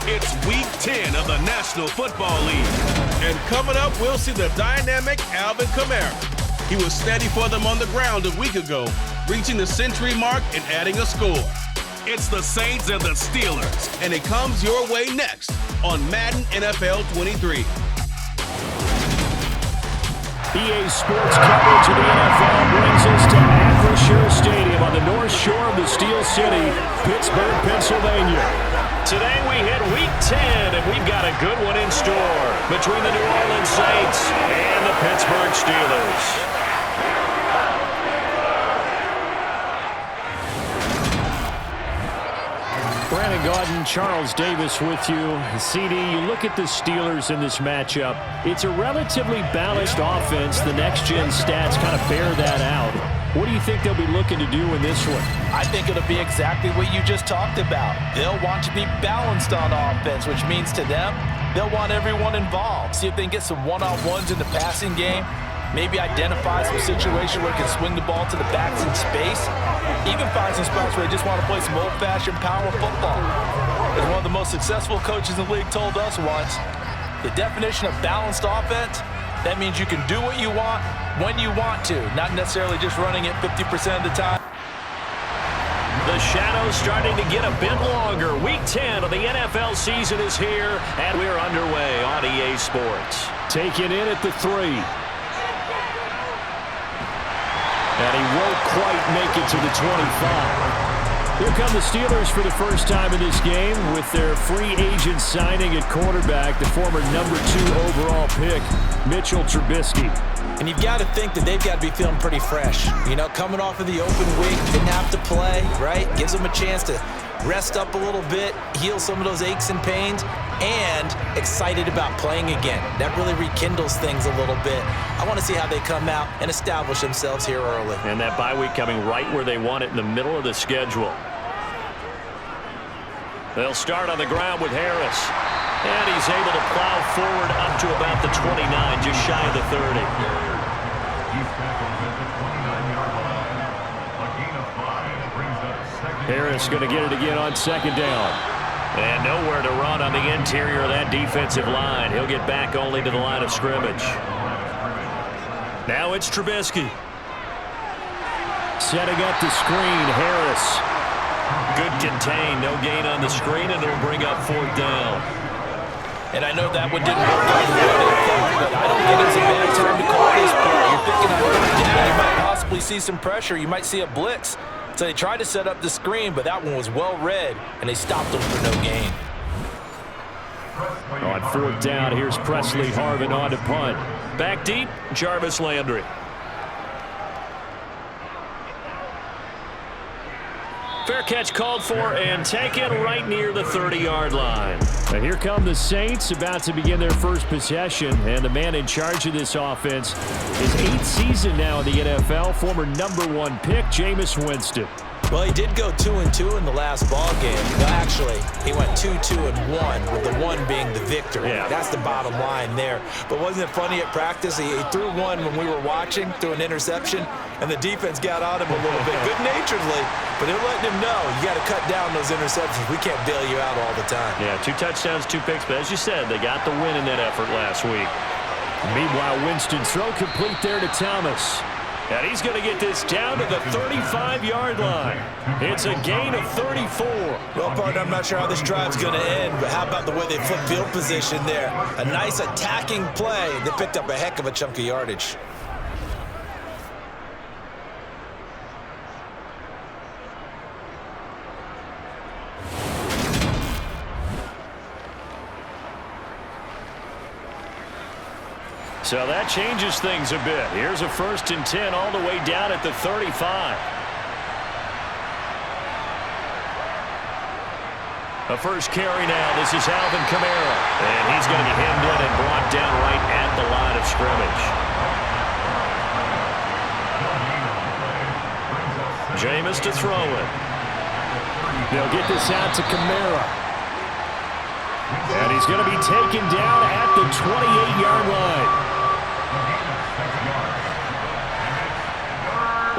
It's Week 10 of the National Football League. And coming up, we'll see the dynamic Alvin Kamara. He was steady for them on the ground a week ago, reaching the century mark and adding a score. It's the Saints and the Steelers, and it comes your way next on Madden NFL 23. EA Sports coverage of the NFL brings us to Acrisure Stadium on the north shore of the Steel City, Pittsburgh, Pennsylvania. Today we hit Week 10, and we've got a good one in store between the New Orleans Saints and the Pittsburgh Steelers. Brandon Gaudin, Charles Davis with you. CD, you look at the Steelers in this matchup. It's a relatively balanced offense. The next-gen stats kind of bear that out. What do you think they'll be looking to do in this one? I think it'll be exactly what you just talked about. They'll want to be balanced on offense, which means to them, they'll want everyone involved. See if they can get some one-on-ones in the passing game. Maybe identify some situation where they can swing the ball to the backs in space. Even find some spots where they just want to play some old-fashioned power football. As one of the most successful coaches in the league told us once, the definition of balanced offense, that means you can do what you want when you want to, not necessarily just running it 50% of the time. The shadow's starting to get a bit longer. Week 10 of the NFL season is here, and we're underway on EA Sports. Taken in at the 3. And he won't quite make it to the 25. Here come the Steelers for the first time in this game with their free agent signing at quarterback, the former number 2 overall pick, Mitchell Trubisky. And you've got to think that they've got to be feeling pretty fresh. You know, coming off of the open week, didn't have to play, right? Gives them a chance to rest up a little bit, heal some of those aches and pains, and excited about playing again. That really rekindles things a little bit. I want to see how they come out and establish themselves here early. And that bye week coming right where they want it, in the middle of the schedule. They'll start on the ground with Harris. And he's able to plow forward up to about the 29, just shy of the 30. Harris going to get it again on second down. And nowhere to run on the interior of that defensive line. He'll get back only to the line of scrimmage. Now it's Trubisky. Setting up the screen, Harris. Good contain, no gain on the screen, and it'll bring up 4th down. And I know that one didn't work out the way they thought, but I don't think it's a bad time to call this play. You're thinking on 3rd down, you might possibly see some pressure. You might see a blitz. So they tried to set up the screen, but that one was well read, and they stopped them for no gain. On 4th down, here's Presley Harvin on to punt. Back deep, Jarvis Landry. Fair catch called for and taken right near the 30-yard line. And here come the Saints, about to begin their first possession. And the man in charge of this offense is 8th season now in the NFL, former number 1 pick, Jameis Winston. Well, he did go 2-2 in the last ball game. No, actually, he went 2-2-1, with the 1 being the victory. Yeah. That's the bottom line there. But wasn't it funny at practice? He threw one when we were watching, threw an interception, and the defense got on him a little bit, good-naturedly. But they're letting him know, you got to cut down those interceptions. We can't bail you out all the time. Yeah, 2 touchdowns, 2 picks. But as you said, they got the win in that effort last week. Meanwhile, Winston's throw complete there to Thomas. And he's going to get this down to the 35-yard line. It's a gain of 34. Well, partner, I'm not sure how this drive's going to end, but how about the way they flip field position there? A nice attacking play. They picked up a heck of a chunk of yardage. So that changes things a bit. Here's a 1st and 10 all the way down at the 35. A first carry now. This is Alvin Kamara. And he's going to be hemmed in and brought down right at the line of scrimmage. Jameis to throw it. They'll get this out to Kamara. And he's going to be taken down at the 28-yard line.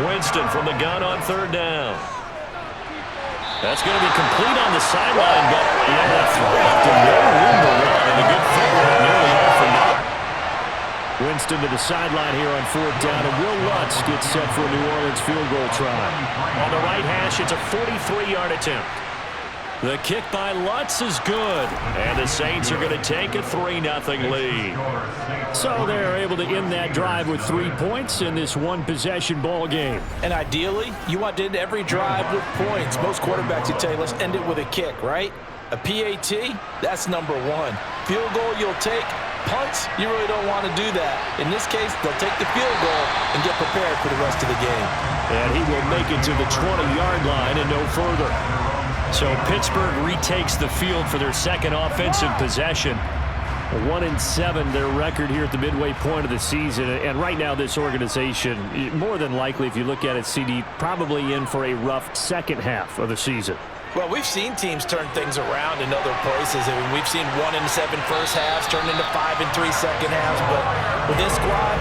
Winston from the gun on 3rd down. That's going to be complete on the sideline, but yeah, that throw left him no room to run, and a good footwork nearly all for naught. Winston to the sideline here on 4th down, and Will Lutz gets set for a New Orleans field goal try. On the right hash, it's a 43-yard attempt. The kick by Lutz is good, and the Saints are going to take a 3-0 lead. So they're able to end that drive with 3 points in this one-possession ball game. And ideally, you want to end every drive with points. Most quarterbacks would tell you, let's end it with a kick, right? A PAT, that's number 1. Field goal you'll take. Punts, you really don't want to do that. In this case, they'll take the field goal and get prepared for the rest of the game. And he will make it to the 20-yard line and no further. So Pittsburgh retakes the field for their second offensive possession. 1-7, their record here at the midway point of the season. And right now, this organization, more than likely, if you look at it, CD, probably in for a rough second half of the season. Well, we've seen teams turn things around in other places. I mean, we've seen 1-7 first halves turn into 5-3 second halves. But with this squad,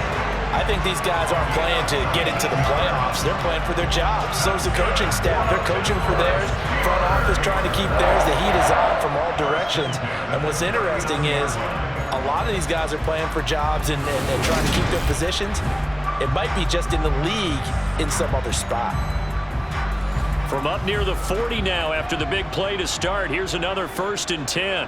I think these guys aren't playing to get into the playoffs. They're playing for their jobs. So is the coaching staff. They're coaching for theirs. Front office trying to keep theirs. The heat is on from all directions. And what's interesting is a lot of these guys are playing for jobs and trying to keep their positions. It might be just in the league in some other spot. From up near the 40 now after the big play to start, here's another 1st and 10.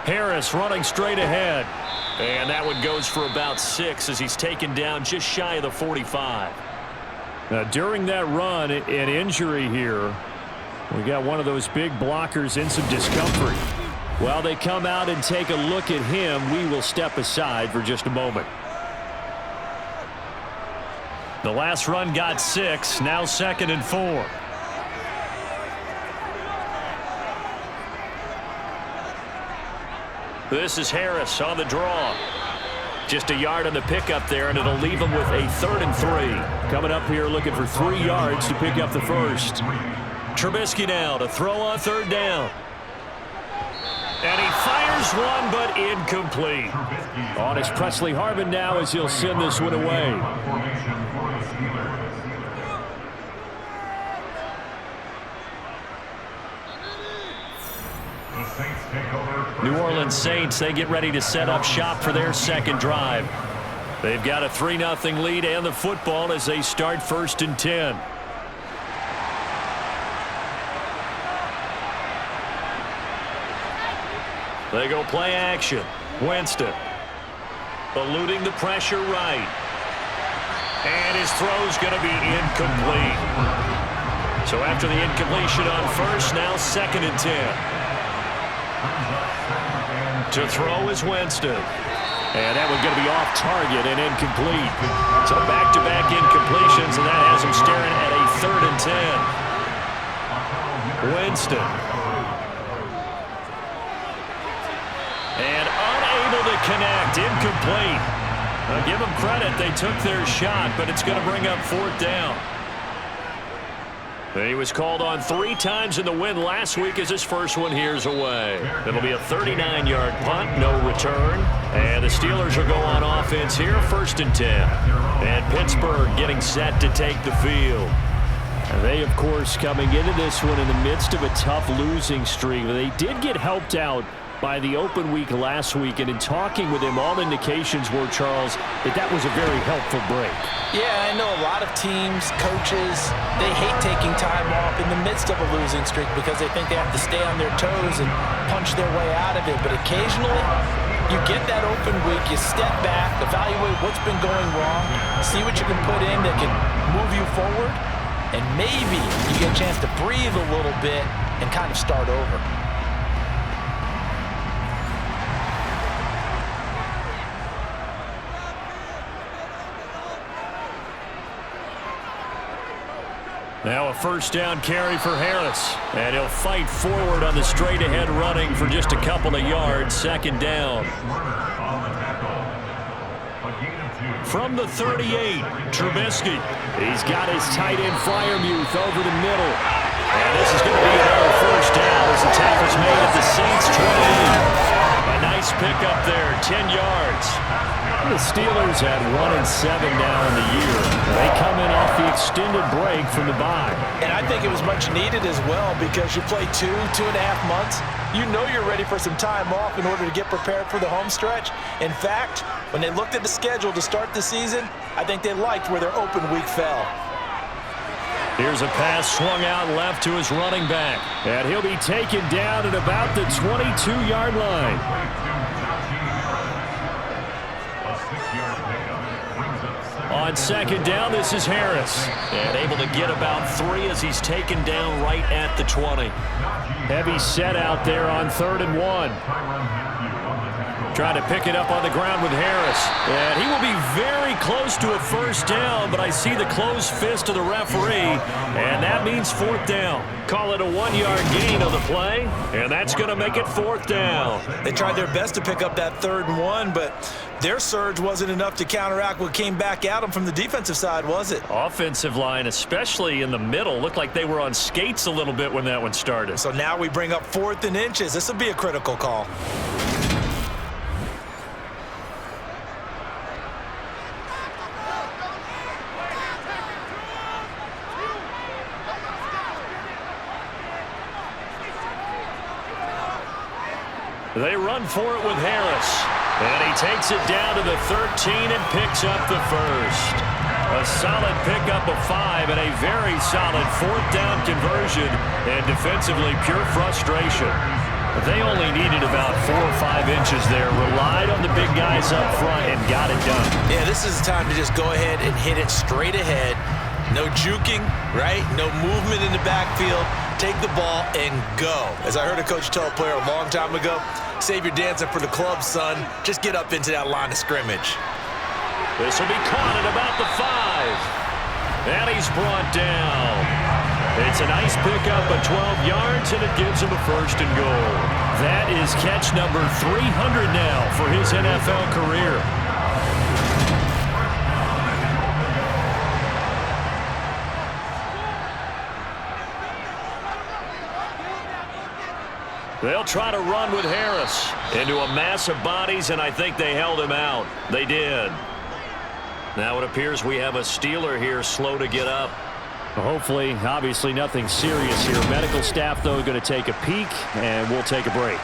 Harris running straight ahead. And that one goes for about 6 as he's taken down just shy of the 45. Now, during that run, an injury here. We got one of those big blockers in some discomfort. While they come out and take a look at him, we will step aside for just a moment. The last run got 6, now 2nd and 4. This is Harris on the draw. Just a yard on the pickup there, and it'll leave him with a 3rd and 3. Coming up here looking for 3 yards to pick up the first. Trubisky now to throw on 3rd down. And he fires one, but incomplete. On is Presley Harvin now as he'll send this one away. New Orleans Saints, they get ready to set up shop for their second drive. They've got a 3-0 lead and the football as they start 1st and 10. They go play action. Winston eluding the pressure right. And his throw's going to be incomplete. So after the incompletion on 1st, now 2nd and 10. To throw is Winston. And that one's going to be off target and incomplete. So back-to-back incompletions, and that has him staring at a 3rd and 10. Winston. And unable to connect, incomplete. Now give them credit, they took their shot, but it's going to bring up 4th down. He was called on 3 times in the win last week as his first one here's away. It'll be a 39-yard punt, no return. And the Steelers will go on offense here, 1st and 10. And Pittsburgh getting set to take the field. And they, of course, coming into this one in the midst of a tough losing streak. They did get helped out by the open week last week, and in talking with him, all indications were, Charles, that was a very helpful break. Yeah, I know a lot of teams, coaches, they hate taking time off in the midst of a losing streak because they think they have to stay on their toes and punch their way out of it. But occasionally, you get that open week, you step back, evaluate what's been going wrong, see what you can put in that can move you forward, and maybe you get a chance to breathe a little bit and kind of start over. Now a 1st down carry for Harris. And he'll fight forward on the straight-ahead running for just a couple of yards. 2nd down. From the 38, Trubisky. He's got his tight end Freiermuth over the middle. And this is going to be another 1st down as the tackle's made at the Saints' 20. A nice pickup there, 10 yards. The Steelers had 1-7 now in the year. They come in off the extended break from the bye. And I think it was much needed as well because you play 2.5 months. You know you're ready for some time off in order to get prepared for the home stretch. In fact, when they looked at the schedule to start the season, I think they liked where their open week fell. Here's a pass swung out left to his running back. And he'll be taken down at about the 22-yard line. On second down, this is Harris. And able to get about 3 as he's taken down right at the 20. Heavy set out there on 3rd and 1. Trying to pick it up on the ground with Harris. And he will be very close to a first down, but I see the closed fist of the referee, and that means 4th down. Call it a 1-yard gain of the play, and that's going to make it 4th down. They tried their best to pick up that 3rd and 1, but their surge wasn't enough to counteract what came back at them from the defensive side, was it? Offensive line, especially in the middle, looked like they were on skates a little bit when that one started. So now we bring up 4th and inches. This will be a critical call. They run for it with Harris. And he takes it down to the 13 and picks up the first. A solid pickup of 5 and a very solid 4th down conversion. And defensively, pure frustration. They only needed about 4 or 5 inches there. Relied on the big guys up front and got it done. Yeah, this is the time to just go ahead and hit it straight ahead. No juking, right? No movement in the backfield. Take the ball and go. As I heard a coach tell a player a long time ago, save your dancing for the club, son. Just get up into that line of scrimmage. This will be caught at about the 5. And he's brought down. It's a nice pickup of 12 yards, and it gives him a 1st and goal. That is catch number 300 now for his NFL career. They'll try to run with Harris into a mass of bodies, and I think they held him out. They did. Now it appears we have a Steeler here slow to get up. Hopefully, obviously nothing serious here. Medical staff, though, going to take a peek, and we'll take a break.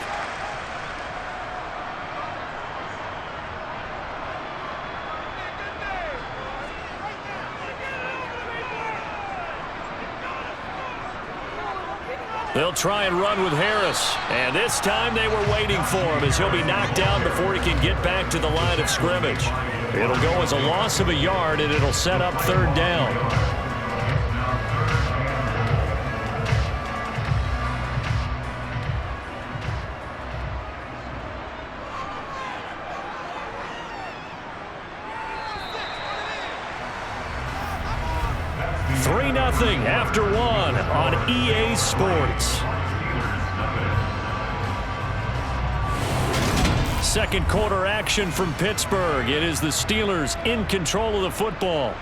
They'll try and run with Harris. And this time they were waiting for him as he'll be knocked down before he can get back to the line of scrimmage. It'll go as a loss of a yard, and it'll set up 3rd down. Nothing after 1 on EA Sports. Second quarter action from Pittsburgh. It is the Steelers in control of the football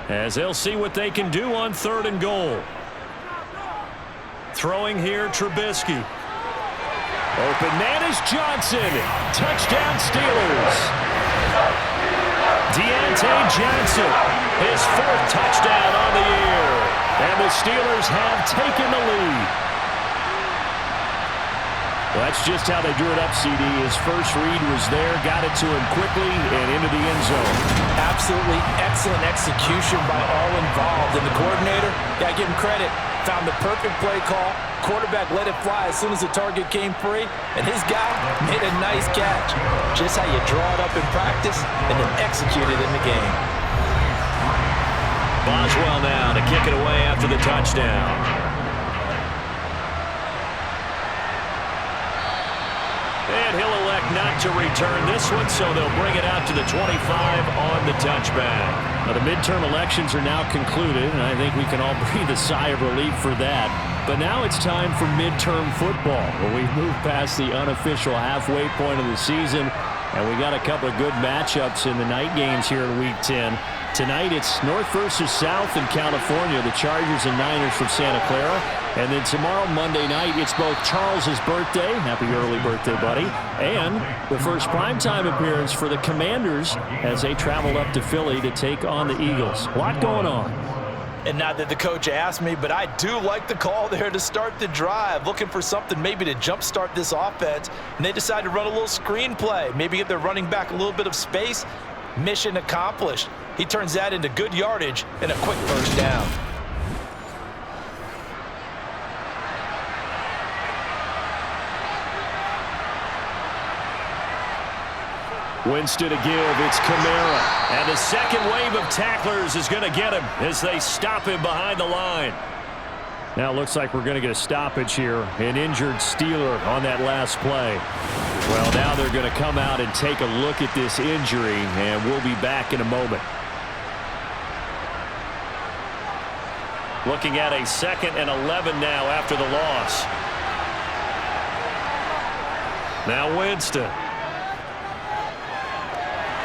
as they'll see what they can do on 3rd and goal. Throwing here, Trubisky. Open man is Johnson. Touchdown Steelers. Deontay Johnson, his 4th touchdown on the year. And the Steelers have taken the lead. Well, that's just how they drew it up, CD. His first read was there, got it to him quickly, and into the end zone. Absolutely excellent execution by all involved. And the coordinator, gotta give him credit, found the perfect play call. Quarterback let it fly as soon as the target came free, and his guy made a nice catch. Just how you draw it up in practice and then execute it in the game. Boswell now to kick it away after the touchdown. And he'll elect not to return this one, so they'll bring it out to the 25 on the touchback. Now, the midterm elections are now concluded, and I think we can all breathe a sigh of relief for that. But now it's time for midterm football, where we've moved past the unofficial halfway point of the season And we got a couple of good matchups in the night games here in Week 10. Tonight it's North versus South in California, the Chargers and Niners from Santa Clara. And then tomorrow, Monday night, it's both Charles's birthday, happy early birthday, buddy, and the first primetime appearance for the Commanders as they travel up to Philly to take on the Eagles. A lot going on. And not that the coach asked me, but I do like the call there to start the drive, looking for something maybe to jumpstart this offense. And they decided to run a little screen play, maybe give their running back a little bit of space. Mission accomplished. He turns that into good yardage and a quick first down. Winston to give, it's Kamara. And the second wave of tacklers is going to get him as they stop him behind the line. Now it looks like we're going to get a stoppage here. An injured Steeler on that last play. Well, now they're going to come out and take a look at this injury, and we'll be back in a moment. Looking at a 2nd and 11 now after the loss. Now Winston.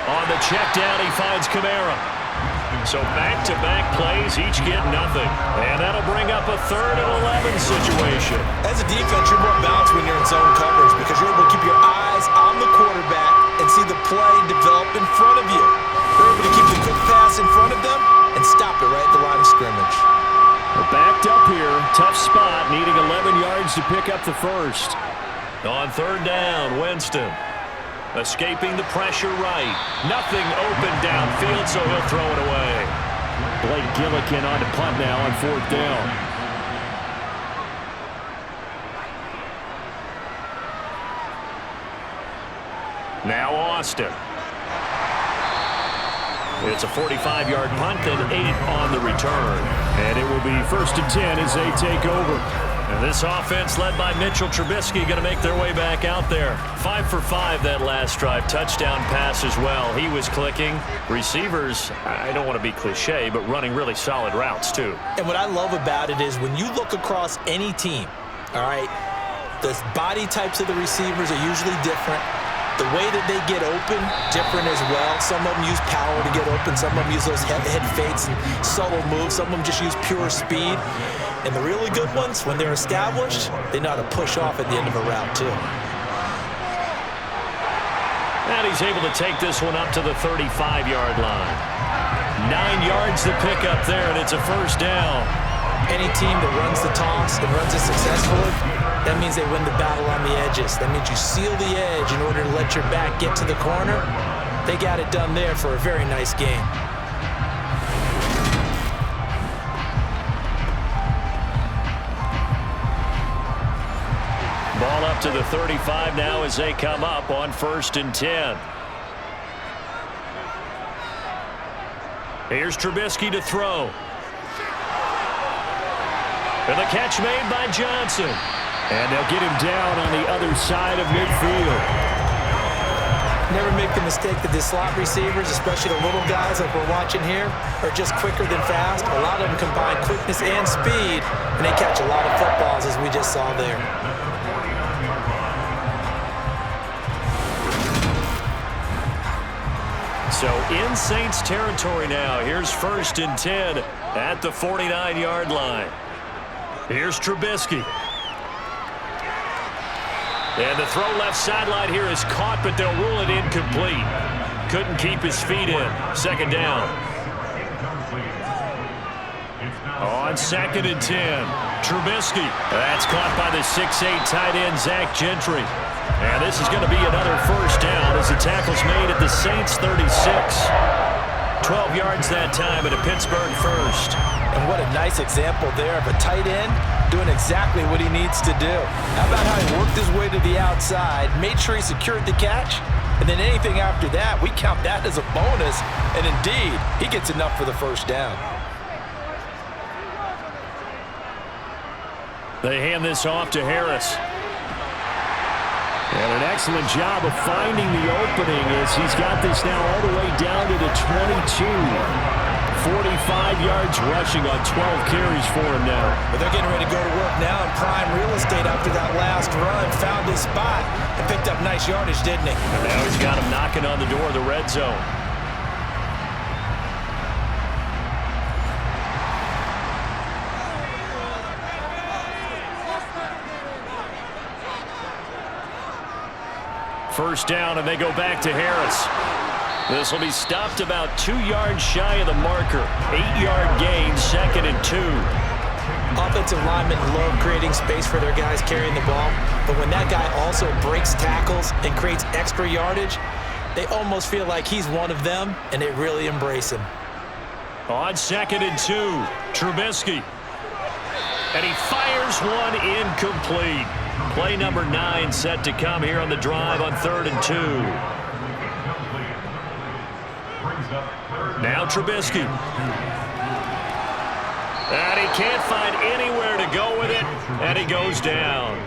On the check down, he finds Kamara. So back-to-back plays, each get nothing. And that'll bring up a 3rd and 11 situation. As a defense, you're more balanced when you're in zone coverage because you're able to keep your eyes on the quarterback and see the play develop in front of you. You're able to keep the quick pass in front of them and stop it right at the line of scrimmage. We're backed up here. Tough spot, needing 11 yards to pick up the first. On 3rd down, Winston. Escaping the pressure right. Nothing open downfield, so he'll throw it away. Blake Gillikin on to punt now on 4th down. Now Austin. It's a 45-yard punt and 8 on the return. And it will be 1st and 10 as they take over. And this offense led by Mitchell Trubisky going to make their way back out there. 5 for 5 that last drive. Touchdown pass as well. He was clicking. Receivers, I don't want to be cliche, but running really solid routes too. And what I love about it is when you look across any team, all right, the body types of the receivers are usually different. The way that they get open, different as well. Some of them use power to get open. Some of them use those head fakes and subtle moves. Some of them just use pure speed. And the really good ones, when they're established, they know how to push off at the end of a route, too. And he's able to take this one up to the 35-yard line. 9 yards to pick up there, and it's a first down. Any team that runs the toss and runs it successfully, that means they win the battle on the edges. That means you seal the edge in order to let your back get to the corner. They got it done there for a very nice game. Ball up to the 35 now as they come up on 1st and 10. Here's Trubisky to throw. And the catch made by Johnson. And they'll get him down on the other side of midfield. Never make the mistake that the slot receivers, especially the little guys like we're watching here, are just quicker than fast. A lot of them combine quickness and speed, and they catch a lot of footballs, as we just saw there. So in Saints territory now. Here's 1st and 10 at the 49-yard line. Here's Trubisky. And the throw left sideline here is caught, but they'll rule it incomplete. Couldn't keep his feet in. 2nd down. On 2nd and 10, Trubisky. That's caught by the 6'8" tight end, Zach Gentry. And this is going to be another first down as the tackle's made at the Saints 36. 12 yards that time at a Pittsburgh first. And what a nice example there of a tight end doing exactly what he needs to do. How about how he worked his way to the outside, made sure he secured the catch, and then anything after that, we count that as a bonus. And indeed, he gets enough for the first down. They hand this off to Harris. And an excellent job of finding the opening as he's got this now all the way down to the 22. 45 yards rushing on 12 carries for him now. But they're getting ready to go to work now in prime real estate after that last run. Found his spot and picked up nice yardage, didn't he? And now he's got him knocking on the door of the red zone. First down, and they go back to Harris. This will be stopped about 2 yards shy of the marker. 8-yard gain, 2nd and 2. Offensive linemen love creating space for their guys carrying the ball, but when that guy also breaks tackles and creates extra yardage, they almost feel like he's one of them, and they really embrace him. On 2nd and 2, Trubisky. And he fires one incomplete. Play number 9 set to come here on the drive on 3rd and 2. Now Trubisky. And he can't find anywhere to go with it, and he goes down.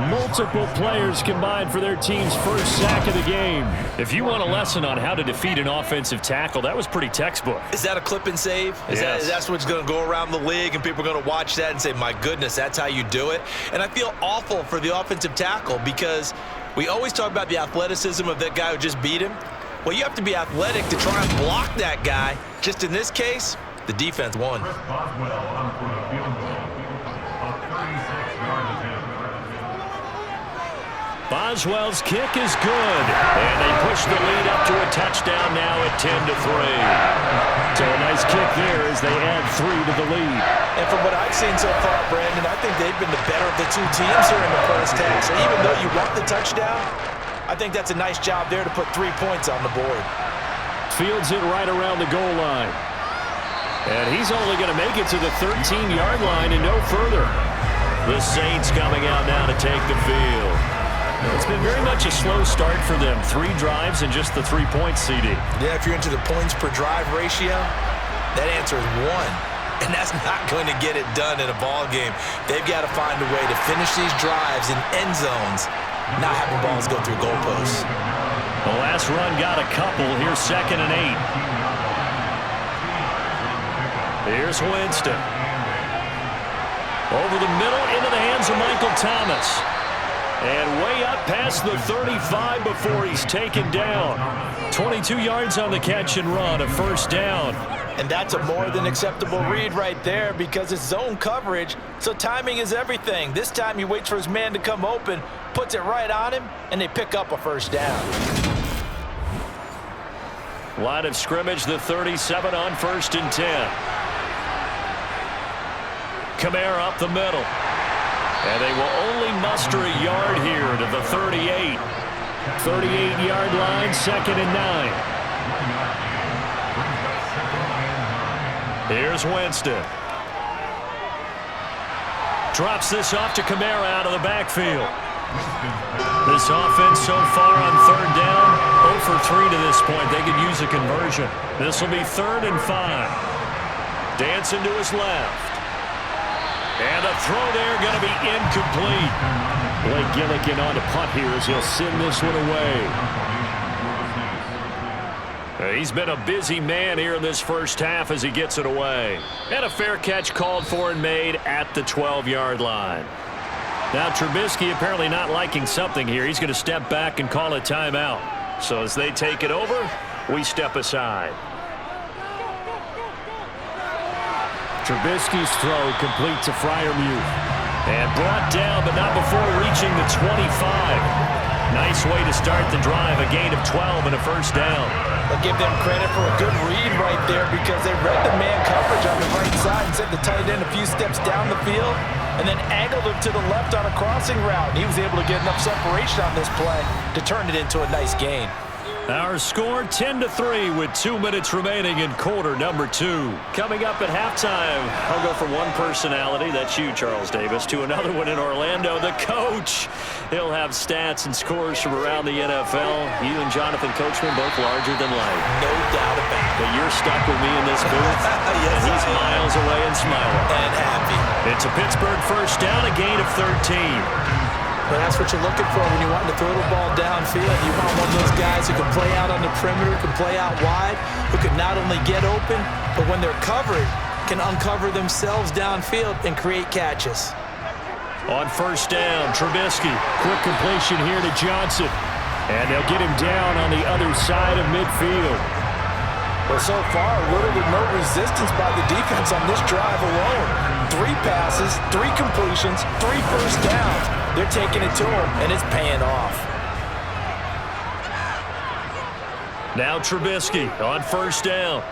Multiple players combined for their team's first sack of the game. If you want a lesson on how to defeat an offensive tackle, that was pretty textbook. Is that a clip and save? Yes. That's what's going to go around the league, and people are going to watch that and say, my goodness, that's how you do it? And I feel awful for the offensive tackle because we always talk about the athleticism of that guy who just beat him. Well, you have to be athletic to try and block that guy. Just in this case, the defense won. Boswell's kick is good, and they push the lead up to a touchdown now at 10-3. So a nice kick there as they add 3 to the lead. And from what I've seen so far, Brandon, I think they've been the better of the two teams here in the first half. So even though you want the touchdown, I think that's a nice job there to put 3 points on the board. Fields it right around the goal line. And he's only going to make it to the 13-yard line and no further. The Saints coming out now to take the field. It's been very much a slow start for them. 3 drives and just the 3 points, CD. Yeah, if you're into the points per drive ratio, that answer is 1. And that's not going to get it done in a ball game. They've got to find a way to finish these drives in end zones, not having balls go through goalposts. The last run got a couple. Here's 2nd and 8. Here's Winston. Over the middle into the hands of Michael Thomas. And way up past the 35 before he's taken down. 22 yards on the catch and run, a first down. And that's a more than acceptable read right there because it's zone coverage, so timing is everything. This time he waits for his man to come open, puts it right on him, and they pick up a first down. Line of scrimmage, the 37 on 1st and 10. Kamara up the middle. And they will only muster a yard here to the 38. 38-yard line, 2nd and 9. Here's Winston. Drops this off to Kamara out of the backfield. This offense so far on 3rd down, 0 for 3 to this point. They could use a conversion. This will be 3rd and 5. Dancing to his left. And a throw there going to be incomplete. Blake Gillikin on to punt here as he'll send this one away. He's been a busy man here in this first half as he gets it away. And a fair catch called for and made at the 12-yard line. Now Trubisky apparently not liking something here. He's going to step back and call a timeout. So as they take it over, we step aside. Trubisky's throw complete to Freiermuth. And brought down, but not before reaching the 25. Nice way to start the drive, a gain of 12 and a first down. I'll give them credit for a good read right there because they read the man coverage on the right side and sent the tight end a few steps down the field and then angled him to the left on a crossing route. He was able to get enough separation on this play to turn it into a nice gain. Our score 10-3 with 2 minutes remaining in quarter number 2. Coming up at halftime, I'll go from one personality, that's you, Charles Davis, to another one in Orlando, the coach. He'll have stats and scores from around the NFL. You and Jonathan Coachman both larger than life. No doubt about it. But you're stuck with me in this booth, yes, and he's miles away and smiling. And happy. It's a Pittsburgh first down, a gain of 13. Well, that's what you're looking for when you want to throw the ball downfield. You want one of those guys who can play out on the perimeter, can play out wide, who can not only get open, but when they're covered, can uncover themselves downfield and create catches. On first down, Trubisky. Quick completion here to Johnson. And they'll get him down on the other side of midfield. Well, so far, little to no resistance by the defense on this drive alone. 3 passes, 3 completions, 3 first downs. They're taking it to him, and it's paying off. Now Trubisky on first down.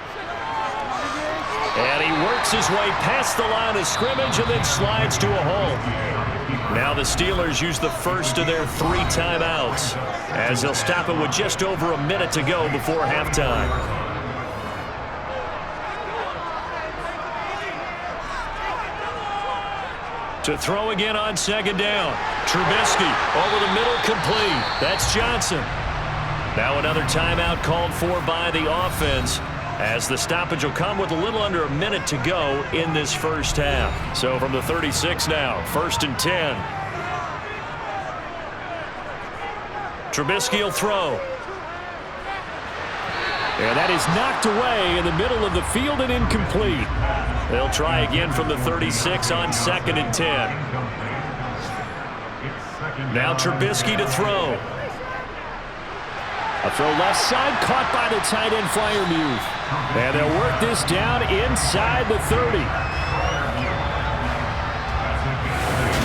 And he works his way past the line of scrimmage and then slides to a hole. Now the Steelers use the first of their 3 timeouts as they'll stop it with just over a minute to go before halftime. To throw again on second down. Trubisky over the middle, complete. That's Johnson. Now another timeout called for by the offense, as the stoppage will come with a little under a minute to go in this first half. So from the 36 now, 1st and 10. Trubisky will throw. And that is knocked away in the middle of the field and incomplete. They'll try again from the 36 on 2nd and 10. Now Trubisky to throw. A throw left side, caught by the tight end Freiermuth. And they'll work this down inside the 30.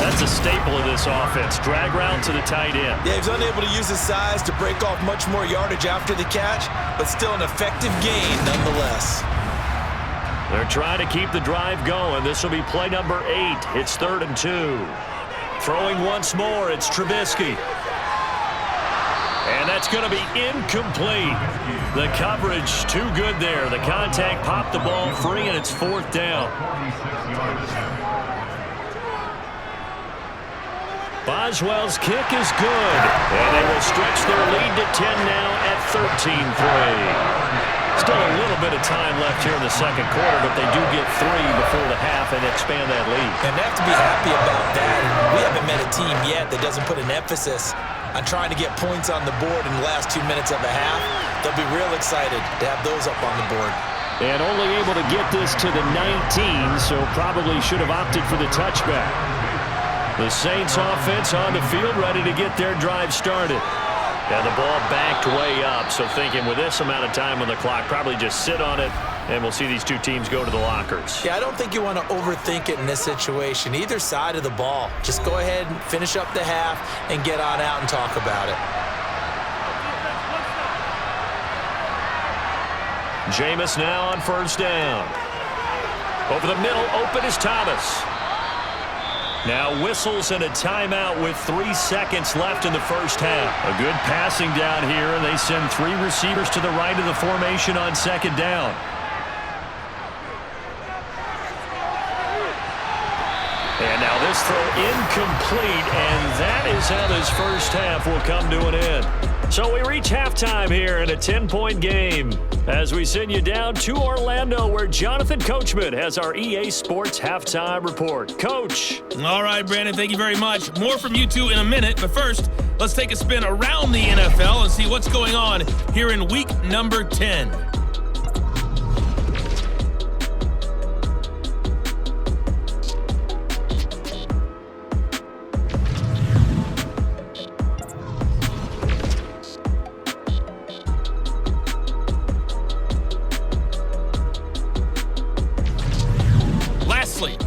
That's a staple of this offense. Drag route to the tight end. Yeah, he's unable to use his size to break off much more yardage after the catch, but still an effective gain nonetheless. They're trying to keep the drive going. This will be play number 8. It's 3rd and 2. Throwing once more, it's Trubisky. And that's going to be incomplete. The coverage too good there. The contact popped the ball free, and it's 4th down. Boswell's kick is good. And they will stretch their lead to 10 now at 13-3. Still a little bit of time left here in the second quarter, but they do get 3 before the half and expand that lead. And they have to be happy about that. We haven't met a team yet that doesn't put an emphasis on trying to get points on the board in the last 2 minutes of a half. They'll be real excited to have those up on the board. And only able to get this to the 19, so probably should have opted for the touchback. The Saints offense on the field, ready to get their drive started. And the ball backed way up, so thinking with this amount of time on the clock, probably just sit on it, and we'll see these two teams go to the lockers. Yeah, I don't think you want to overthink it in this situation. Either side of the ball. Just go ahead and finish up the half and get on out and talk about it. Jameis now on first down. Over the middle, open is Thomas. Now whistles and a timeout with 3 seconds left in the first half. A good passing down here, and they send 3 receivers to the right of the formation on second down. And now this throw incomplete, and that is how this first half will come to an end. So we reach halftime here in a 10-point game as we send you down to Orlando, where Jonathan Coachman has our EA Sports Halftime Report. Coach. All right, Brandon, thank you very much. More from you two in a minute, but first, let's take a spin around the NFL and see what's going on here in week number 10.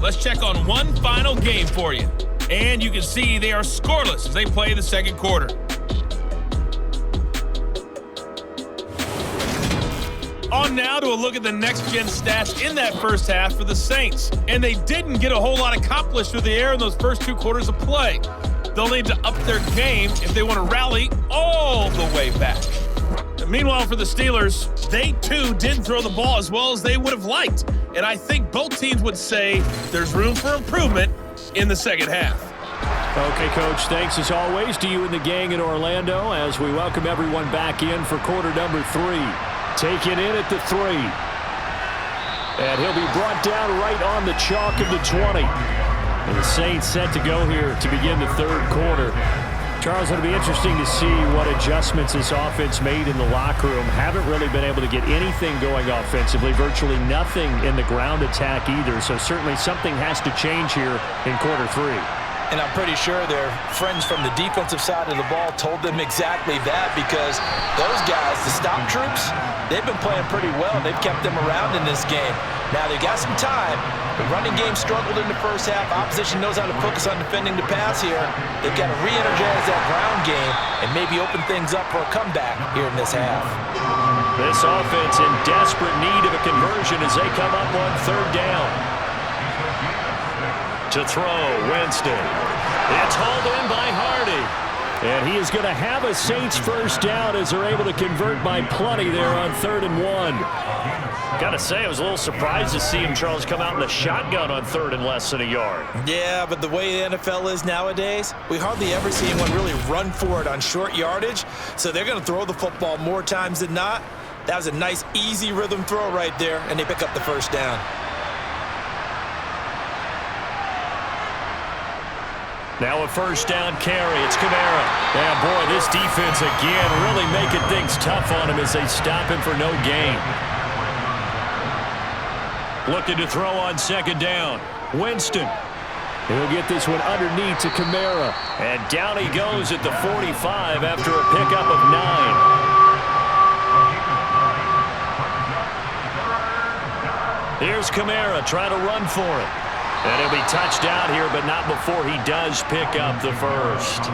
Let's check on one final game for you. And you can see they are scoreless as they play the second quarter. On now to a look at the next-gen stats in that first half for the Saints. And they didn't get a whole lot accomplished through the air in those first 2 quarters of play. They'll need to up their game if they want to rally all the way back. Meanwhile, for the Steelers, they too didn't throw the ball as well as they would have liked. And I think both teams would say there's room for improvement in the second half. Okay, Coach, thanks as always to you and the gang in Orlando as we welcome everyone back in for quarter number 3. Taken in at the 3. And he'll be brought down right on the chalk of the 20. And the Saints set to go here to begin the third quarter. Charles, it'll be interesting to see what adjustments this offense made in the locker room. Haven't really been able to get anything going offensively, virtually nothing in the ground attack either. So certainly something has to change here in quarter three. And I'm pretty sure their friends from the defensive side of the ball told them exactly that, because those guys, the stop troops, they've been playing pretty well. They've kept them around in this game. Now, they got some time. The running game struggled in the first half. Opposition knows how to focus on defending the pass here. They've got to re-energize that ground game and maybe open things up for a comeback here in this half. This offense in desperate need of a conversion as they come up on third down. To throw, Winston. It's hauled in by Hardy. And he is going to have a Saints first down as they're able to convert by plenty there on 3rd and 1. Got to say, I was a little surprised to see him, Charles, come out in the shotgun on 3rd and less than a yard. Yeah, but the way the NFL is nowadays, we hardly ever see anyone really run for it on short yardage. So they're going to throw the football more times than not. That was a nice, easy rhythm throw right there, and they pick up the first down. Now a first down carry. It's Kamara. And boy, this defense again really making things tough on him as they stop him for no gain. Looking to throw on 2nd down. Winston. He'll get this one underneath to Kamara. And down he goes at the 45 after a pickup of 9. Here's Kamara trying to run for it. And he'll be touched out here, but not before he does pick up the first.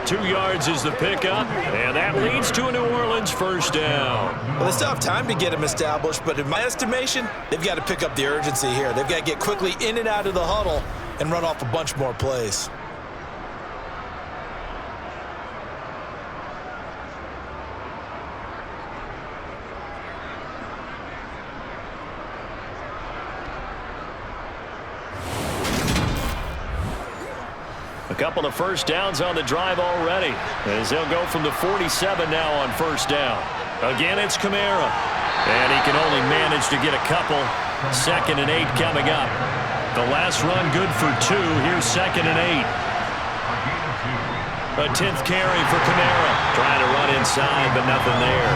2 yards is the pickup, and that leads to a New Orleans first down. Well, they still have time to get him established, but in my estimation, they've got to pick up the urgency here. They've got to get quickly in and out of the huddle and run off a bunch more plays. A couple of first downs on the drive already, as they'll go from the 47 now on first down. Again, it's Kamara. And he can only manage to get a couple. 2nd and 8 coming up. The last run good for 2. Here's 2nd and 8. A 10th carry for Kamara. Trying to run inside, but nothing there.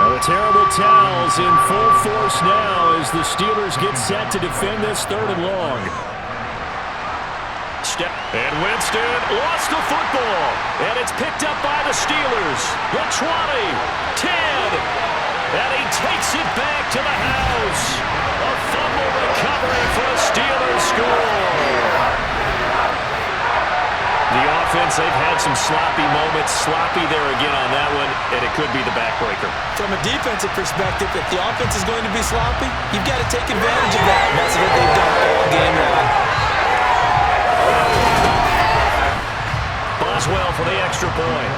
Now the terrible towels in full force now as the Steelers get set to defend this 3rd and long. And Winston lost the football. And it's picked up by the Steelers. The 20, 10. And he takes it back to the house. A fumble recovery for a Steelers score. The offense, they've had some sloppy moments. Sloppy there again on that one, and it could be the backbreaker. From a defensive perspective, if the offense is going to be sloppy, you've got to take advantage of that. And that's what they've done all game long. Boswell for the extra point.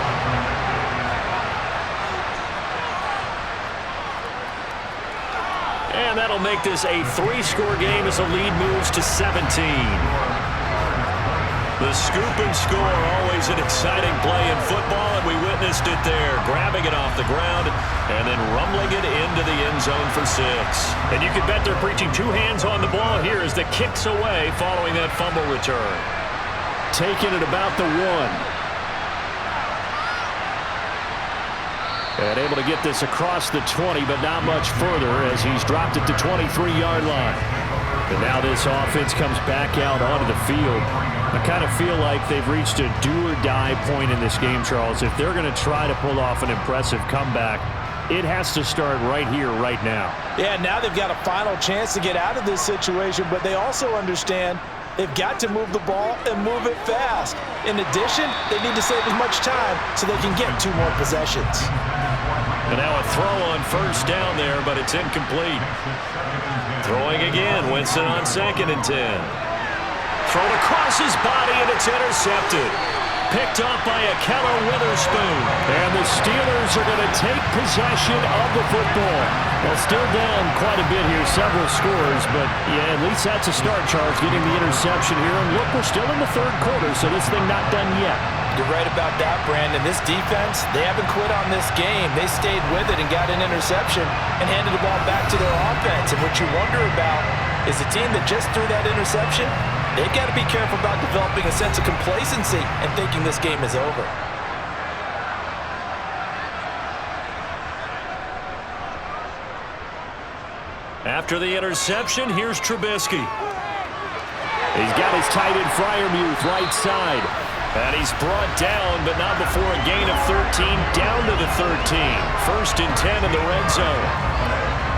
And that'll make this a 3-score game as the lead moves to 17. The scoop and score, always an exciting play in football, and we witnessed it there, grabbing it off the ground and then rumbling it into the end zone for 6. And you can bet they're preaching 2 hands on the ball here as the kick's away following that fumble return. Taking it about the 1. And able to get this across the 20, but not much further as he's dropped it to 23-yard line. And now this offense comes back out onto the field. I kind of feel like they've reached a do-or-die point in this game, Charles. If they're going to try to pull off an impressive comeback, it has to start right here, right now. Yeah, now they've got a final chance to get out of this situation, but they also understand they've got to move the ball and move it fast. In addition, they need to save as much time so they can get 2 more possessions. And now a throw on first down there, but it's incomplete. Throwing again, Winston on 2nd and 10. Thrown across his body, and it's intercepted. Picked up by Akello Witherspoon. And the Steelers are going to take possession of the football. Well, still down quite a bit here, several scores, but yeah, at least that's a start, Charles, getting the interception here. And look, we're still in the 3rd quarter, so this thing not done yet. You're right about that, Brandon. This defense, they haven't quit on this game. They stayed with it and got an interception and handed the ball back to their offense. And what you wonder about is the team that just threw that interception, They've got to be careful about developing a sense of complacency and thinking this game is over. After the interception, here's Trubisky. He's got his tight end Freiermuth right side. And he's brought down, but not before a gain of 13, down to the 13. 1st and 10 in the red zone.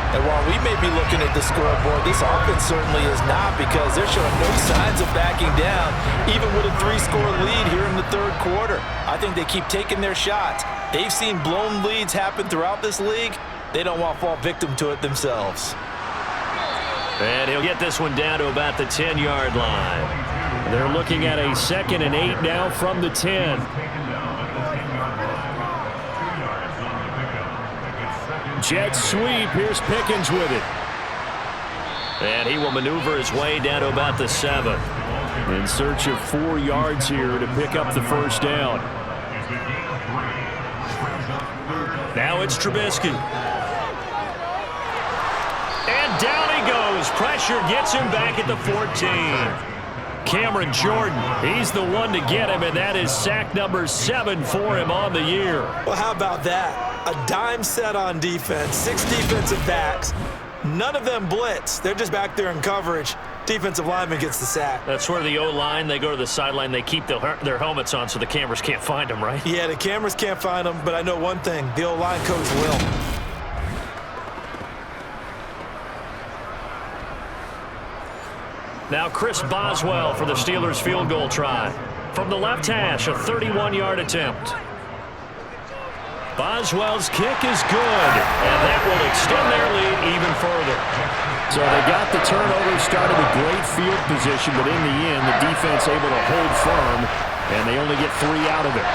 And while we may be looking at the scoreboard, this offense certainly is not, because they're showing no signs of backing down, even with a 3-score lead here in the 3rd quarter. I think they keep taking their shots. They've seen blown leads happen throughout this league. They don't want to fall victim to it themselves. And he'll get this one down to about the 10-yard line. They're looking at a 2nd and 8 now from the 10. Jet sweep. Here's Pickens with it. And he will maneuver his way down to about the 7. In search of 4 yards here to pick up the 1st down. Now it's Trubisky. And down he goes. Pressure gets him back at the 14. Cameron Jordan, he's the one to get him, and that is sack number 7 for him on the year. Well, how about that? A dime set on defense, 6 defensive backs. None of them blitz. They're just back there in coverage. Defensive lineman gets the sack. That's where the O-line, they go to the sideline, they keep their helmets on so the cameras can't find them, right? Yeah, the cameras can't find them, but I know one thing. The O-line coach will. Now Chris Boswell for the Steelers field goal try. From the left hash, a 31-yard attempt. Boswell's kick is good, and that will extend their lead even further. So they got the turnover, started with great field position, but in the end, the defense able to hold firm, and they only get 3 out of it.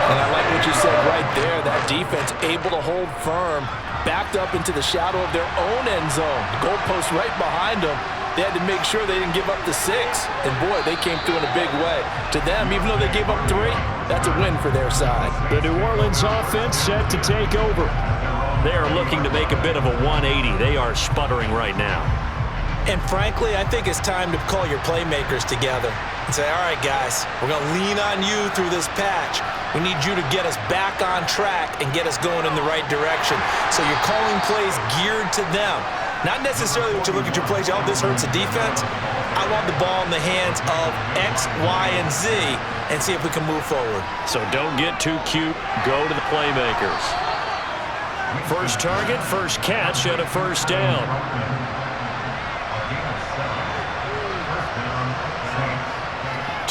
And I like what you said right there. That defense able to hold firm, backed up into the shadow of their own end zone. The goalpost right behind them. They had to make sure they didn't give up the 6. And, boy, they came through in a big way. To them, even though they gave up 3, that's a win for their side. The New Orleans offense set to take over. They are looking to make a bit of a 180. They are sputtering right now. And, frankly, I think it's time to call your playmakers together and say, all right, guys, we're going to lean on you through this patch. We need you to get us back on track and get us going in the right direction. So you're calling plays geared to them. Not necessarily when you look at your plays, oh, this hurts the defense. I want the ball in the hands of X, Y, and Z and see if we can move forward. So don't get too cute. Go to the playmakers. First target, first catch, and a 1st down.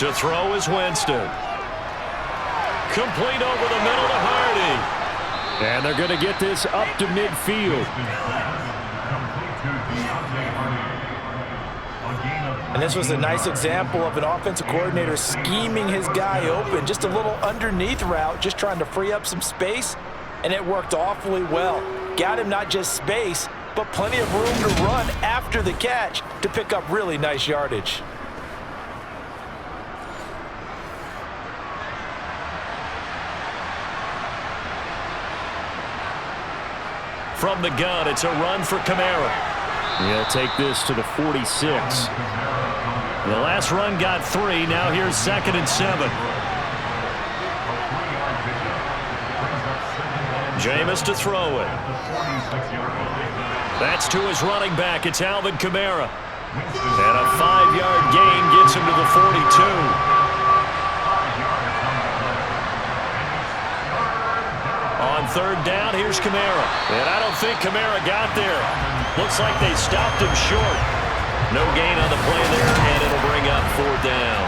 To throw is Winston. Complete over the middle to Hardy. And they're going to get this up to midfield. And this was a nice example of an offensive coordinator scheming his guy open. Just a little underneath route, just trying to free up some space, and it worked awfully well. Got him not just space, but plenty of room to run after the catch to pick up really nice yardage. From the gun, it's a run for Kamara. He'll take this to the 46. The last run got 3. Now here's 2nd and 7. Jameis to throw it. That's to his running back. It's Alvin Kamara. And a 5-yard gain gets him to the 42. On 3rd down, here's Kamara. And I don't think Kamara got there. Looks like they stopped him short. No gain on the play there, and it'll bring up 4th down.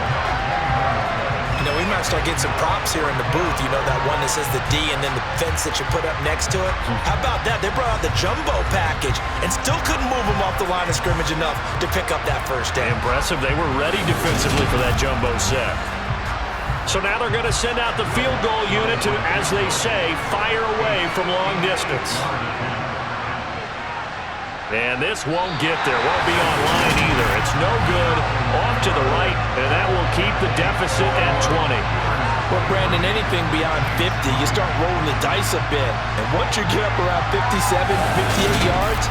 You know, we might start getting some props here in the booth. You know, that one that says the D and then the fence that you put up next to it. How about that? They brought out the jumbo package and still couldn't move them off the line of scrimmage enough to pick up that 1st down. Impressive. They were ready defensively for that jumbo set. So now they're going to send out the field goal unit to, as they say, fire away from long distance. And this won't get there. Won't be online either. It's no good. Off to the right, and that will keep the deficit at 20. Well, Brandon, anything beyond 50, you start rolling the dice a bit. And once you get up around 57, 58 yards,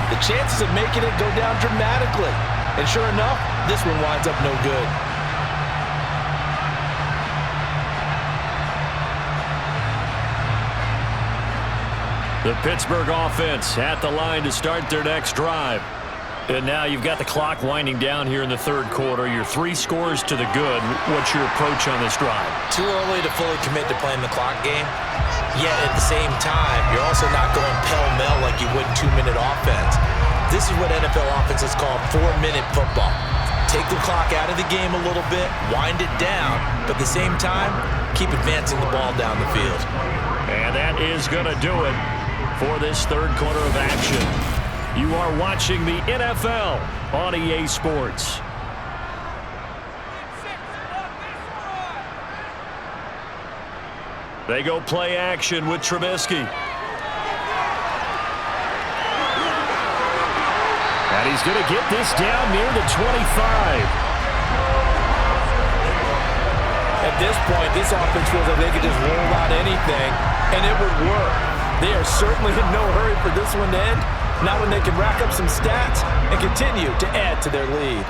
the chances of making it go down dramatically. And sure enough, this one winds up no good. The Pittsburgh offense at the line to start their next drive. And now you've got the clock winding down here in the third quarter. You're 3 scores to the good. What's your approach on this drive? Too early to fully commit to playing the clock game. Yet at the same time, you're also not going pell-mell like you would in 2-minute offense. This is what NFL offenses call 4-minute football. Take the clock out of the game a little bit, wind it down, but at the same time, keep advancing the ball down the field. And that is going to do it for this third quarter of action. You are watching the NFL on EA Sports. They go play action with Trubisky. And he's going to get this down near the 25. At this point, this offense feels like they could just roll out anything, and it would work. They are certainly in no hurry for this one to end. Not when they can rack up some stats and continue to add to their lead.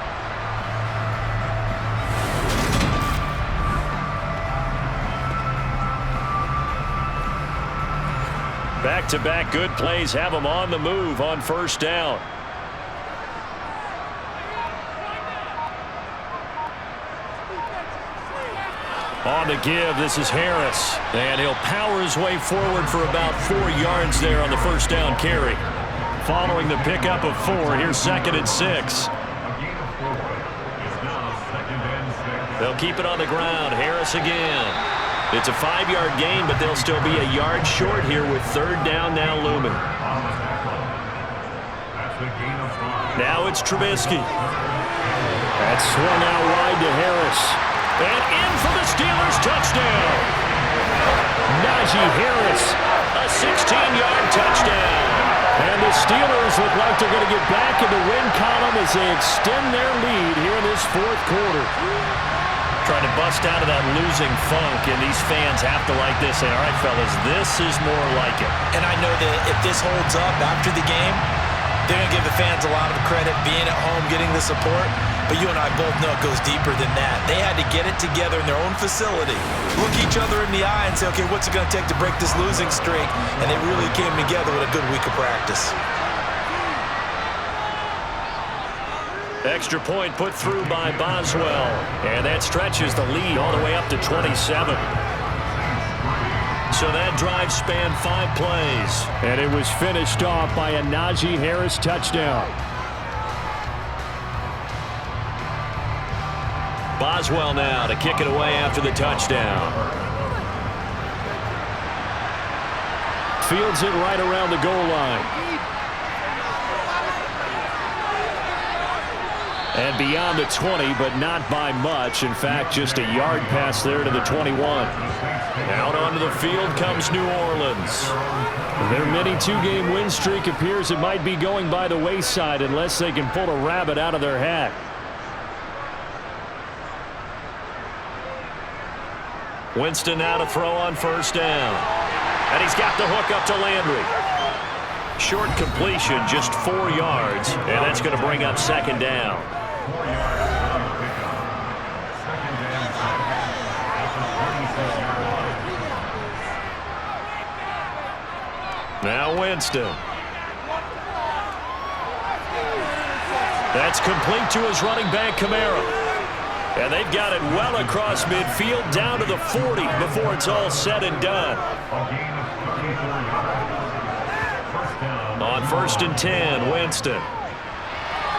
Back-to-back good plays have them on the move on first down. On the give, this is Harris. And he'll power his way forward for about 4 yards there on the first down carry. Following the pickup of 4, here's 2nd and 6. They'll keep it on the ground. Harris again. It's a 5-yard gain, but they'll still be a yard short here with third down now looming. Now it's Trubisky. That's swung out wide to Harris. And in for the Steelers touchdown. Najee Harris, a 16-yard touchdown. And the Steelers look like they're going to get back in the win column as they extend their lead here in this fourth quarter. Trying to bust out of that losing funk, and these fans have to like this. And all right, fellas, this is more like it. And I know that if this holds up after the game, they're going to give the fans a lot of credit being at home, getting the support. But you and I both know it goes deeper than that. They had to get it together in their own facility, look each other in the eye and say, okay, what's it going to take to break this losing streak? And they really came together with a good week of practice. Extra point put through by Boswell. And that stretches the lead all the way up to 27. So that drive spanned 5 plays. And it was finished off by a Najee Harris touchdown. Boswell now to kick it away after the touchdown. Fields it right around the goal line. And beyond the 20, but not by much. In fact, just a yard pass there to the 21. Out onto the field comes New Orleans. Their mini 2-game win streak appears it might be going by the wayside unless they can pull a rabbit out of their hat. Winston now to throw on first down. And he's got the hook up to Landry. Short completion, just 4 yards. And that's going to bring up second down. Now Winston. That's complete to his running back, Kamara. And they've got it well across midfield down to the 40 before it's all said and done. On 1st and 10, Winston.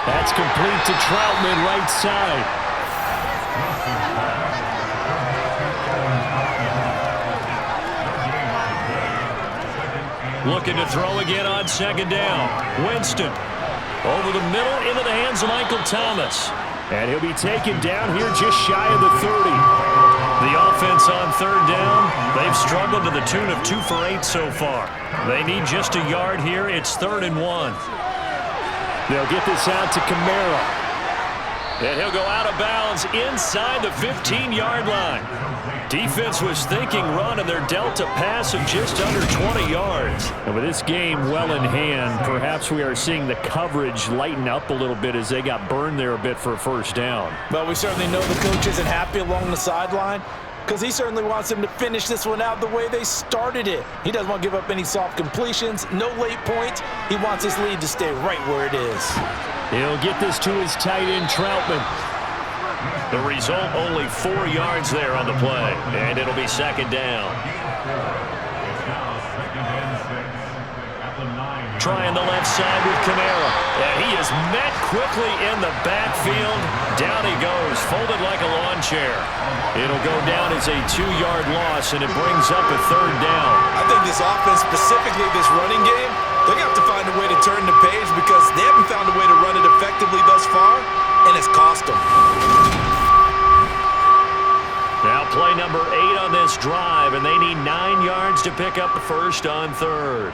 That's complete to Troutman right side. Looking to throw again on second down. Winston over the middle into the hands of Michael Thomas. And he'll be taken down here just shy of the 30. The offense on third down, they've struggled to the tune of 2 for 8 so far. They need just a yard here. It's 3rd and 1. They'll get this out to Kamara. And he'll go out of bounds inside the 15-yard line. Defense was thinking run, and they're dealt a pass of just under 20 yards. And with this game well in hand, perhaps we are seeing the coverage lighten up a little bit as they got burned there a bit for a first down. But we certainly know the coach isn't happy along the sideline because he certainly wants them to finish this one out the way they started it. He doesn't want to give up any soft completions, no late points. He wants his lead to stay right where it is. He'll get this to his tight end, Troutman. The result, only 4 yards there on the play, and it'll be second down. Trying the left side with Kamara. And he is met quickly in the backfield. Down he goes, folded like a lawn chair. It'll go down as a 2-yard loss, and it brings up a third down. I think this offense, specifically this running game, they're going to have to find a way to turn the page because they haven't found a way to run it effectively thus far, and it's cost them. Now play number 8 on this drive, and they need 9 yards to pick up the first on third.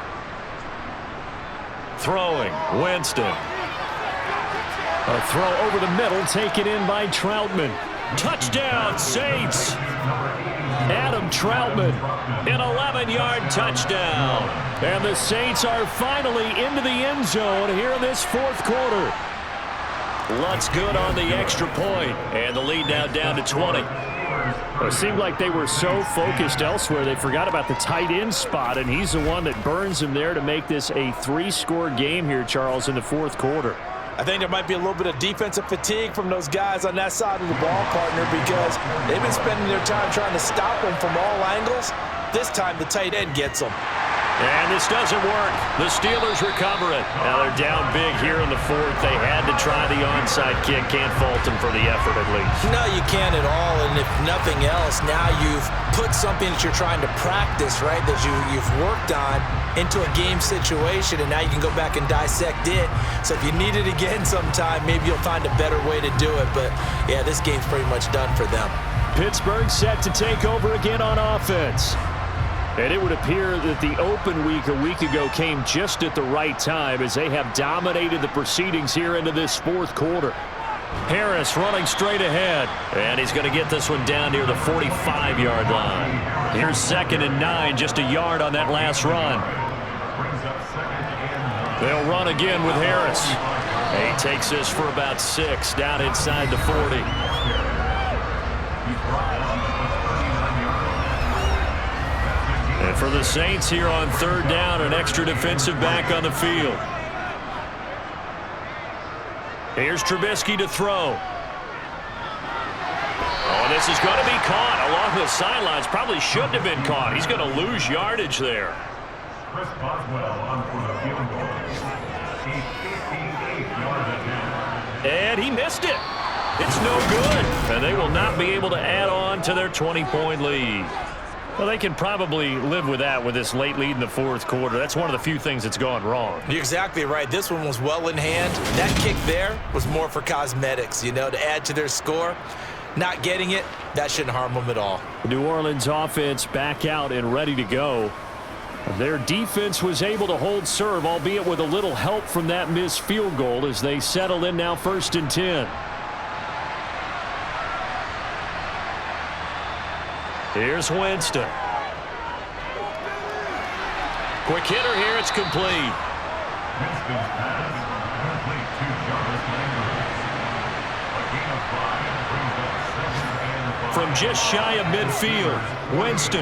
Throwing, Winston. A throw over the middle, taken in by Troutman. Touchdown, Saints! Adam Troutman, an 11-yard touchdown. And the Saints are finally into the end zone here in this fourth quarter. Lutz good on the extra point, and the lead now down to 20. It seemed like they were so focused elsewhere, they forgot about the tight end spot, and he's the one that burns him there to make this a 3-score game here, Charles, in the fourth quarter. I think there might be a little bit of defensive fatigue from those guys on that side of the ball, partner, because they've been spending their time trying to stop them from all angles. This time, the tight end gets them. And this doesn't work. The Steelers recover it. Now they're down big here in the fourth. They had to try the onside kick. Can't fault them for the effort at least. No, you can't at all. And if nothing else, now you've put something that you're trying to practice, right, that you've worked on into a game situation, and now you can go back and dissect it. So if you need it again sometime, maybe you'll find a better way to do it. But, yeah, this game's pretty much done for them. Pittsburgh set to take over again on offense. And it would appear that the open week a week ago came just at the right time as they have dominated the proceedings here into this fourth quarter. Harris running straight ahead. And he's going to get this one down near the 45-yard line. Here's 2nd and 9, just a yard on that last run. They'll run again with Harris. He takes this for about 6 down inside the 40. And for the Saints here on third down, an extra defensive back on the field. Here's Trubisky to throw. Oh, this is going to be caught along the sidelines. Probably shouldn't have been caught. He's going to lose yardage there. And he missed it. It's no good. And they will not be able to add on to their 20-point lead. Well, they can probably live with that with this late lead in the fourth quarter. That's one of the few things that's gone wrong. You're exactly right. This one was well in hand. That kick there was more for cosmetics, you know, to add to their score. Not getting it, that shouldn't harm them at all. The New Orleans offense back out and ready to go. Their defense was able to hold serve, albeit with a little help from that missed field goal as they settle in now 1st and 10. Here's Winston. Quick hitter here, it's complete. From just shy of midfield, Winston.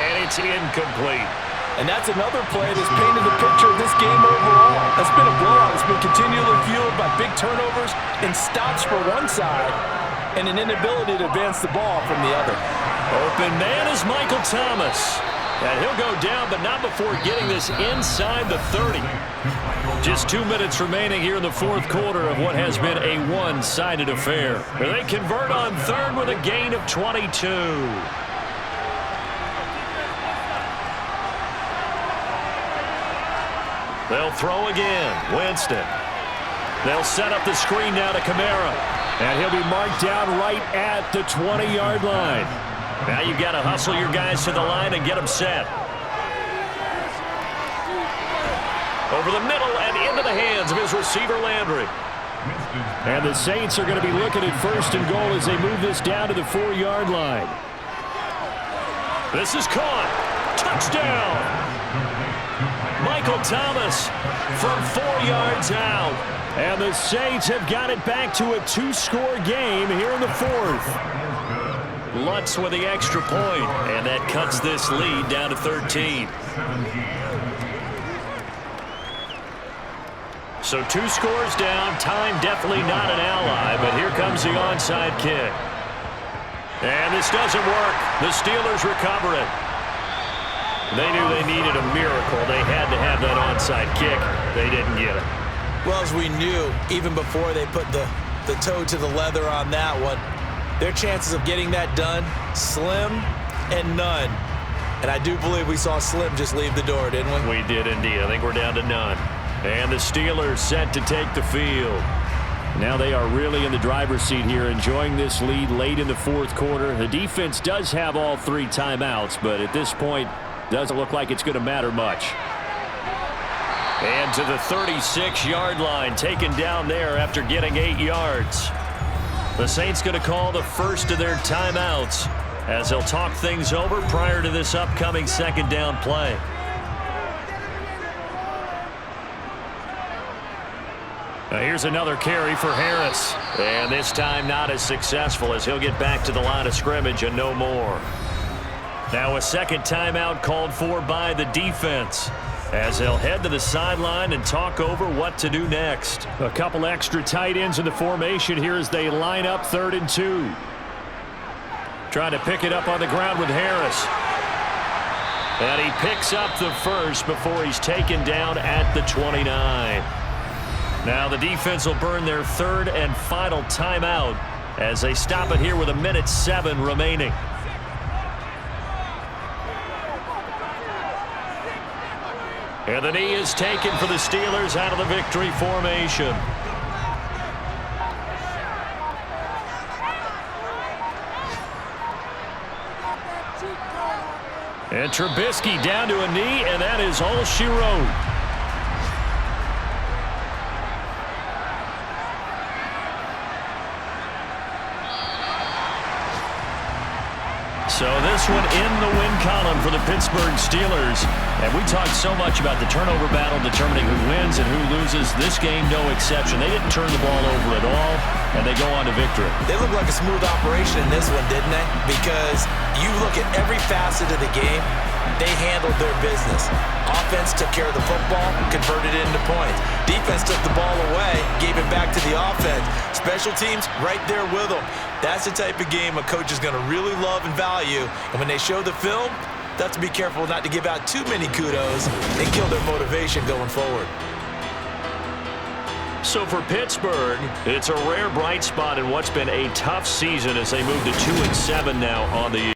And it's incomplete. And that's another play that's painted the picture of this game overall. It's been a blowout. It's been continually fueled by big turnovers and stops for one side and an inability to advance the ball from the other. Open man is Michael Thomas. And he'll go down, but not before getting this inside the 30. Just 2 minutes remaining here in the fourth quarter of what has been a one-sided affair. They convert on third with a gain of 22. They'll throw again. Winston. They'll set up the screen now to Kamara. And he'll be marked down right at the 20-yard line. Now you've got to hustle your guys to the line and get them set. Over the middle and into the hands of his receiver, Landry. And the Saints are going to be looking at 1st and goal as they move this down to the 4-yard line. This is caught. Touchdown. Michael Thomas from 4 yards out. And the Saints have got it back to a 2-score game here in the 4th. Lutz with the extra point, and that cuts this lead down to 13. So 2 scores down. Time definitely not an ally, but here comes the onside kick. And this doesn't work. The Steelers recover it. They knew they needed a miracle. They had to have that onside kick. They didn't get it. Well, as we knew, even before they put the toe to the leather on that one, their chances of getting that done, slim and none. And I do believe we saw Slim just leave the door, didn't we? We did indeed. I think we're down to none. And the Steelers set to take the field. Now they are really in the driver's seat here, enjoying this lead late in the 4th quarter. The defense does have all 3 timeouts, but at this point, doesn't look like it's going to matter much. And to the 36-yard line, taken down there after getting 8 yards. The Saints going to call the first of their timeouts as they'll talk things over prior to this upcoming 2nd down play. Now here's another carry for Harris. And this time not as successful as he'll get back to the line of scrimmage and no more. Now a 2nd timeout called for by the defense, as they'll head to the sideline and talk over what to do next. A couple extra tight ends in the formation here as they line up 3rd and 2. Trying to pick it up on the ground with Harris. And he picks up the first before he's taken down at the 29. Now the defense will burn their 3rd and final timeout as they stop it here with 1:07 remaining. And the knee is taken for the Steelers out of the victory formation. And Trubisky down to a knee, and that is all she wrote. So this one in the win column for the Pittsburgh Steelers. And we talked so much about the turnover battle determining who wins and who loses. This game, no exception. They didn't turn the ball over at all, and they go on to victory. They look like a smooth operation in this one, didn't they? Because you look at every facet of the game, they handled their business. Offense took care of the football, converted it into points. Defense took the ball away, gave it back to the offense. Special teams right there with them. That's the type of game a coach is going to really love and value. And when they show the film, they have to be careful not to give out too many kudos and kill their motivation going forward. So for Pittsburgh, it's a rare bright spot in what's been a tough season as they move to 2-7 now on the year.